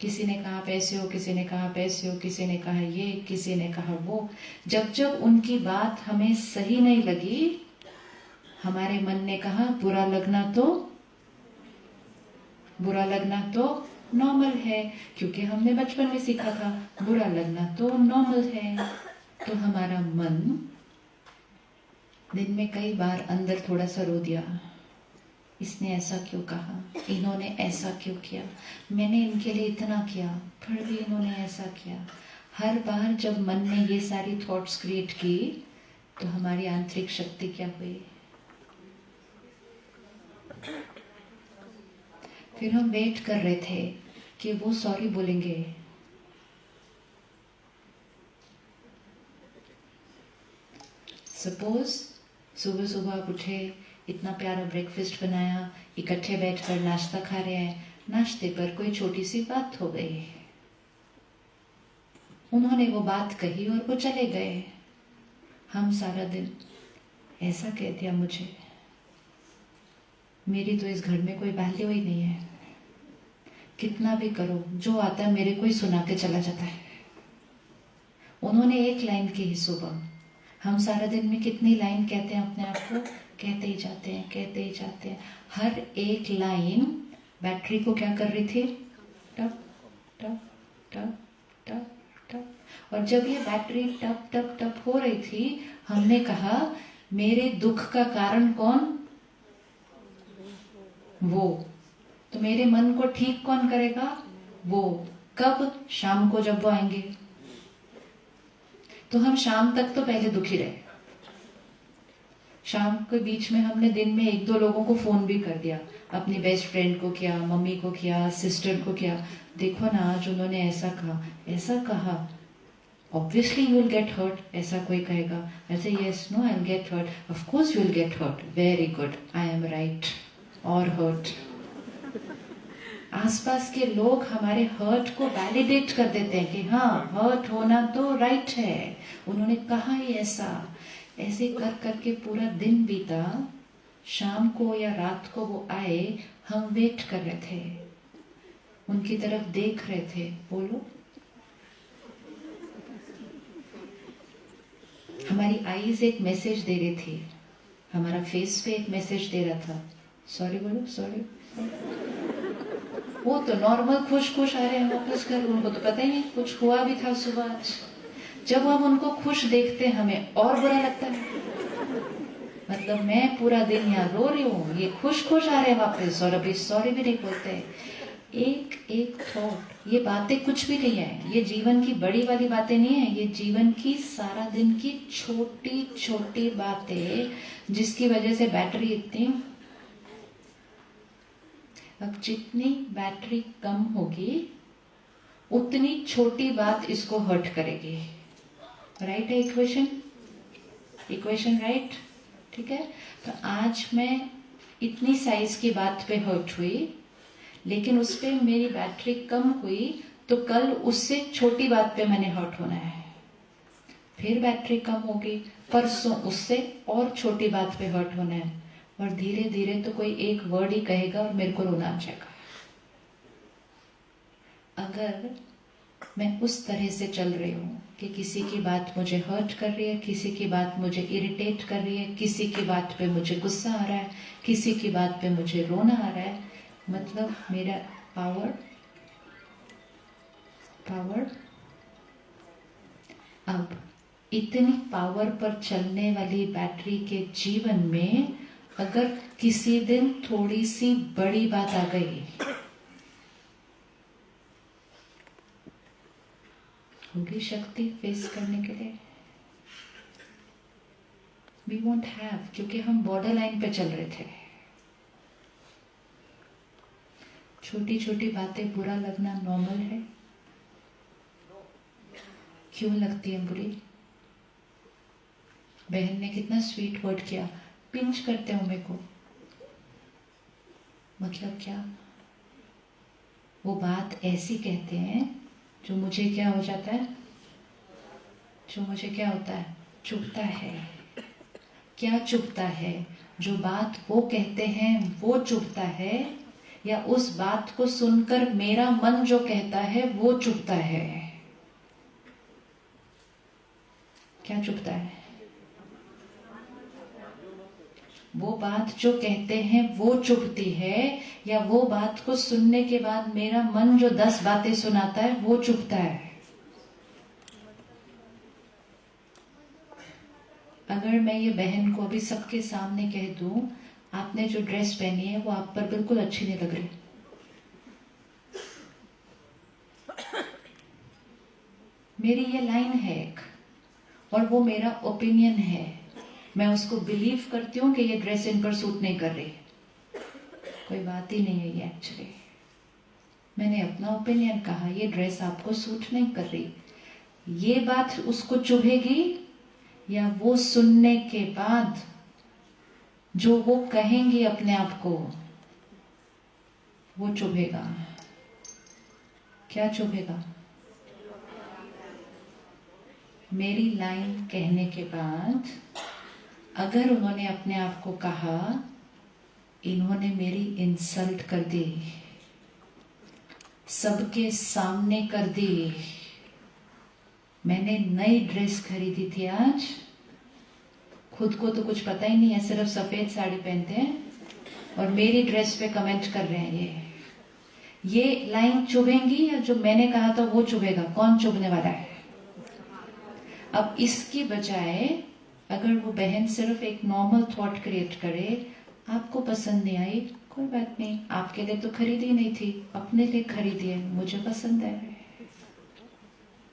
किसी ने कहा आप ऐसे हो, किसी ने कहा आप ऐसे हो, किसी ने कहा ये, किसी ने कहा वो। जब जब उनकी बात हमें सही नहीं लगी, हमारे मन ने कहा बुरा लगना तो नॉर्मल है, क्योंकि हमने बचपन में सीखा था बुरा लगना तो नॉर्मल है। तो हमारा मन दिन में कई बार अंदर थोड़ा सा रो दिया, इसने ऐसा क्यों कहा, इन्होंने ऐसा क्यों किया, मैंने इनके लिए इतना किया फिर भी इन्होंने ऐसा किया। हर बार जब मन ने ये सारी थॉट्स क्रिएट की तो हमारी आंतरिक शक्ति क्या हुई? फिर हम वेट कर रहे थे कि वो सॉरी बोलेंगे। सपोज सुबह सुबह आप उठे, इतना प्यारा ब्रेकफास्ट बनाया, इकट्ठे बैठकर नाश्ता खा रहे हैं, नाश्ते पर कोई छोटी सी बात हो गई, उन्होंने वो बात कही और वो चले गए। हम सारा दिन ऐसा कह दिया मुझे, मेरी तो इस घर में कोई वैल्यू ही नहीं है, कितना भी करो जो आता है मेरे को ही सुना के चला जाता है। उन्होंने एक लाइन की ही सुबह, हम सारा दिन में कितनी लाइन कहते हैं अपने आप को, कहते ही जाते हैं, कहते ही जाते हैं। हर एक लाइन बैटरी को क्या कर रही थी, टप टप टप टप टप। और जब ये बैटरी टप टप टप हो रही थी, हमने कहा मेरे दुख का कारण कौन, वो। तो मेरे मन को ठीक कौन करेगा, वो। कब? शाम को जब वो आएंगे। तो हम शाम तक तो पहले दुखी रहे। शाम के बीच में हमने दिन में 1-2 लोगों को फोन भी कर दिया, अपनी बेस्ट फ्रेंड को किया, मम्मी को किया, सिस्टर को किया, देखो ना आज उन्होंने ऐसा कहा, ऐसा कहा। Obviously you will get hurt, ऐसा कोई कहेगा, ऐसे yes no I will get hurt, of course you will get hurt, very good, I am right, और हर्ट। आसपास के लोग हमारे हर्ट को वैलिडेट कर देते हैं कि हाँ हर्ट होना तो राइट है, उन्होंने कहा ही ऐसा। ऐसे कर करके पूरा दिन बीता, शाम को या रात को वो आए, हम वेट कर रहे थे, उनकी तरफ देख रहे थे। बोलो, हमारी आईज एक मैसेज दे रही थी, हमारा फेस पे एक मैसेज दे रहा था, सॉरी बोलो सॉरी। वो तो नॉर्मल खुश खुश आ रहे हैं वापस घर, उनको तो पता ही नहीं कुछ हुआ भी था सुबह आज। जब हम उनको खुश देखते हमें और बुरा लगता है, मतलब मैं पूरा दिन यहाँ रो रही हूँ, ये खुश खुश आ रहे हैं वापस और अभी सॉरी भी नहीं बोलते। एक एक थॉट, ये बातें कुछ भी नहीं है, ये जीवन की बड़ी वाली बातें नहीं है, ये जीवन की सारा दिन की छोटी छोटी बातें जिसकी वजह से बैटरी इतनी। अब जितनी बैटरी कम होगी उतनी छोटी बात इसको हर्ट करेगी। राइट है इक्वेशन? Equation right? ठीक है। तो आज मैं इतनी साइज की बात पे हर्ट हुई, लेकिन उस पे मेरी बैटरी कम हुई, तो कल उससे छोटी बात पे मैंने हर्ट होना है, फिर बैटरी कम होगी, परसों उससे और छोटी बात पे हर्ट होना है, और धीरे धीरे तो कोई एक वर्ड ही कहेगा और मेरे को रोना आ जाएगा। अगर मैं उस तरह से चल रही हूँ कि किसी की बात मुझे हर्ट कर रही है, किसी की बात मुझे इरिटेट कर रही है, किसी की बात पे मुझे गुस्सा आ रहा है, किसी की बात पे मुझे रोना आ रहा है, मतलब मेरा पावर अब इतनी पावर पर चलने वाली बैटरी के जीवन में अगर किसी दिन थोड़ी सी बड़ी बात आ गई, होगी शक्ति फेस करने के लिए? वी वोंट हैव, क्योंकि हम बॉर्डर लाइन पे चल रहे थे। छोटी छोटी बातें बुरा लगना नॉर्मल है। क्यों लगती है बुरी? बहन ने कितना स्वीट वर्ड किया, पिंच करते हो मेरे को, मतलब क्या? वो बात ऐसी कहते हैं जो मुझे क्या हो जाता है, जो मुझे क्या होता है, चुभता है। क्या चुभता है? जो बात वो कहते हैं वो चुभता है, या उस बात को सुनकर मेरा मन जो कहता है वो चुभता है? क्या चुभता है? वो बात जो कहते हैं वो चुभती है, या वो बात को सुनने के बाद मेरा मन जो 10 बातें सुनाता है वो चुभता है? अगर मैं ये बहन को अभी सबके सामने कह दूं, आपने जो ड्रेस पहनी है वो आप पर बिल्कुल अच्छी नहीं लग रही, मेरी ये लाइन है एक, और वो मेरा ओपिनियन है, मैं उसको बिलीव करती हूँ कि ये ड्रेस इन पर सूट नहीं कर रही, कोई बात ही नहीं है ये एक्चुअली, मैंने अपना ओपिनियन कहा, ये ड्रेस आपको सूट नहीं कर रही। ये बात उसको चुभेगी, या वो सुनने के बाद जो वो कहेंगी अपने आप को वो चुभेगा? क्या चुभेगा? मेरी लाइन कहने के बाद अगर उन्होंने अपने आप को कहा इन्होंने मेरी इंसल्ट कर दी, सबके सामने कर दी, मैंने नई ड्रेस खरीदी थी आज, खुद को तो कुछ पता ही नहीं है, सिर्फ सफेद साड़ी पहनते हैं और मेरी ड्रेस पे कमेंट कर रहे हैं, ये लाइन चुभेंगी या जो मैंने कहा था वो चुभेगा? कौन चुभने वाला है? अब इसकी बजाय अगर वो बहन सिर्फ एक नॉर्मल थॉट क्रिएट करे, आपको पसंद नहीं आई, कोई बात नहीं, आपके लिए तो खरीदी नहीं थी, अपने लिए खरीदी है, मुझे पसंद है,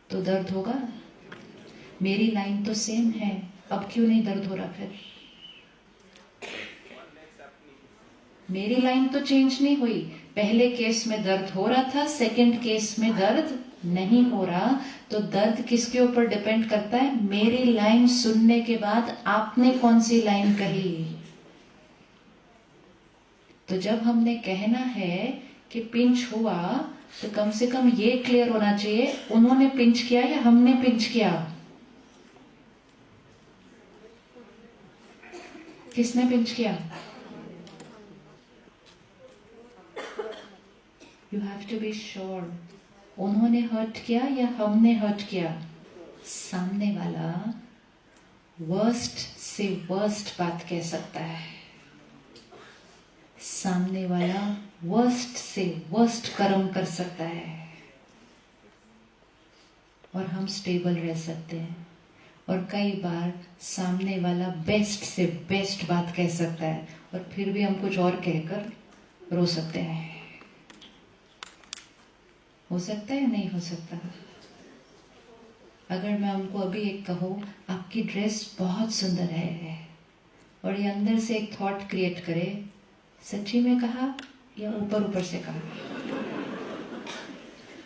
तो दर्द होगा? मेरी लाइन तो सेम है, अब क्यों नहीं दर्द हो रहा? फिर मेरी लाइन तो चेंज नहीं हुई, पहले केस में दर्द हो रहा था, सेकंड केस में दर्द नहीं हो रहा, तो दर्द किसके ऊपर डिपेंड करता है? मेरी लाइन सुनने के बाद आपने कौन सी लाइन कही। तो जब हमने कहना है कि पिंच हुआ, तो कम से कम ये क्लियर होना चाहिए उन्होंने पिंच किया या हमने पिंच किया? किसने पिंच किया? You have to be sure, उन्होंने हर्ट किया या हमने हर्ट किया? सामने वाला वर्स्ट से वर्स्ट बात कह सकता है, सामने वाला वर्स्ट से वर्स्ट कर्म कर सकता है, और हम स्टेबल रह सकते हैं। और कई बार सामने वाला बेस्ट से बेस्ट बात कह सकता है और फिर भी हम कुछ और कहकर रो सकते हैं। हो सकता है या नहीं हो सकता? अगर मैं हमको अभी एक कहूँ आपकी ड्रेस बहुत सुंदर है, और ये अंदर से एक थॉट क्रिएट करे, सच्ची में कहा या ऊपर ऊपर से कहा,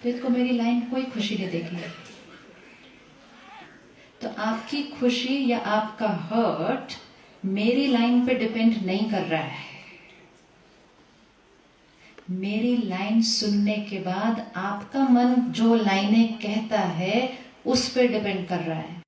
तो इसको मेरी लाइन कोई खुशी नहीं देगी। तो आपकी खुशी या आपका हर्ट मेरी लाइन पे डिपेंड नहीं कर रहा है, मेरी लाइन सुनने के बाद आपका मन जो लाइनें कहता है उस पे डिपेंड कर रहा है।